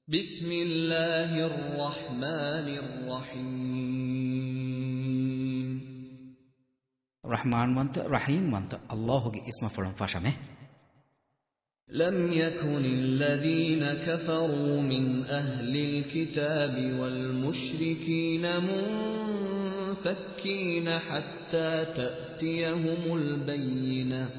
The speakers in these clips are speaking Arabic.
بسم الله الرحمن الرحيم رحمن منت رحيم منت الله جي اسم فلان فاشمه لم يكن الذين كفروا من أهل الكتاب والمشركين منفكين حتى تأتيهم البينة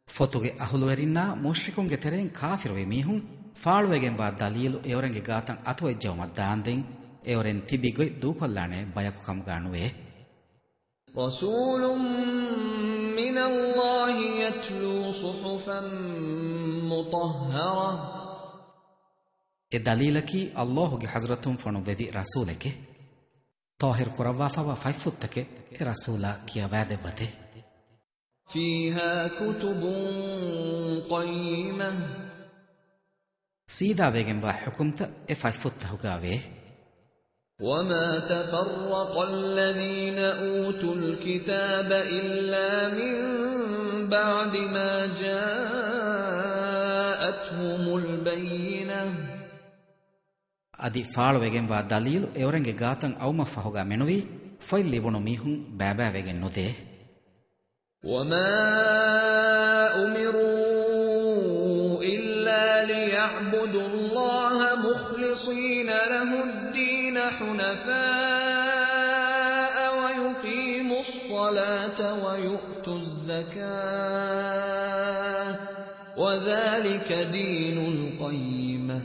فتوغي أهلورينا مشركون جترين كافر وميهم فالوغن با دليل اورنگه گاتن اتوجو مداندين اورن تيبيگوي دوكولانه بيكو كم گانوي رسول من الله يتلو صحفا مطهرة دليلكي الله گه حضرتون فنو ودي رسولك طاهر قروا فوا فايفوتك رسولا كيا وعده وته فيها كتب قيمة سيدا ويگن با حكمت افايفوت هوگاوي وما تفرق الذين أوتوا الكتاب إلا من بعد ما جاءتهم البينة ادي فال ويگن با دليل اورنگه گاتن اوما فهوگا منوي فايل ليبونو ميهون بابا ويگن نوده وما أمروا إلا ليعبدوا الله مخلصين له الدين حنفاء ويقيموا الصلاة ويؤتوا الزكاة وذلك دين القيمة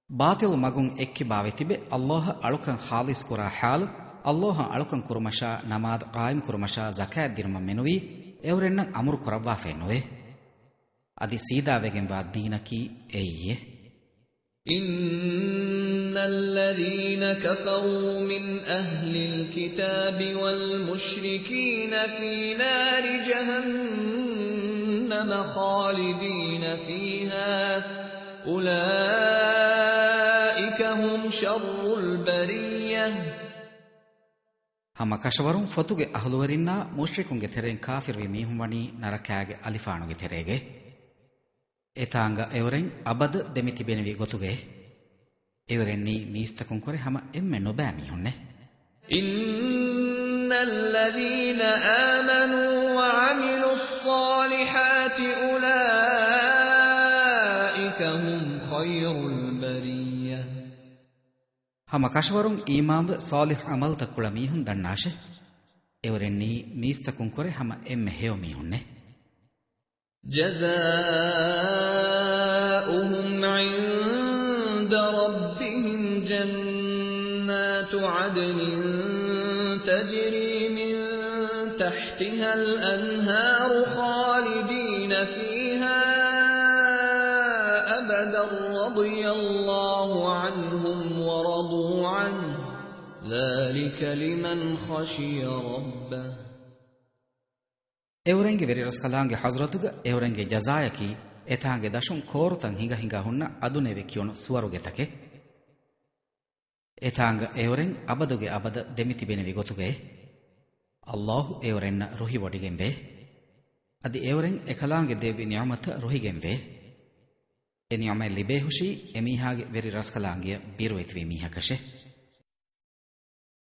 باطل مگون اكي باوتيبه الله الوكن خالص كرا حال الله الوكن كرمشا نماز قائم كرمشا زكاة ديرم منوي اورن امر كروا فينوي ادي سيدا وگن با دينكي ايه إن الذين كفروا من أهل الكتاب والمشركين في نار جهنم خالدين فيها أولئك هم شر البرية هم كشورون فتوگه اهلورينا مشركون گترين كافر وي ميهم وني نركاگه الفانو گتريگه etaanga everen abad demiti benevi gotuge everenni miistakun kore hama emme noba mihunne innal ladhina amanu wa amilus salihati ulaika hum khayrul bariyah hama kashwarun iman salih amal takula mihun dannashe everenni miistakun kore hama emme heo mihunne جزاؤهم عند ربهم جنات عدن تجري من تحتها الأنهار خالدين فيها أبدا رضي الله عنهم ورضوا عنه ذلك لمن خشي ربه evrenge veriras kalange hazratuga evrenge jazayaki etange dashun korutan hinga hinga hunna aduneve kiyonu suwaruge take etanga evren abaduge abada demiti benevi gotuge allah evrenna rohi wodigembe adi evren ekalange devi ni'mata rohigembe e ni'ma libehushi emihage veriras kalange birwetve mihakashe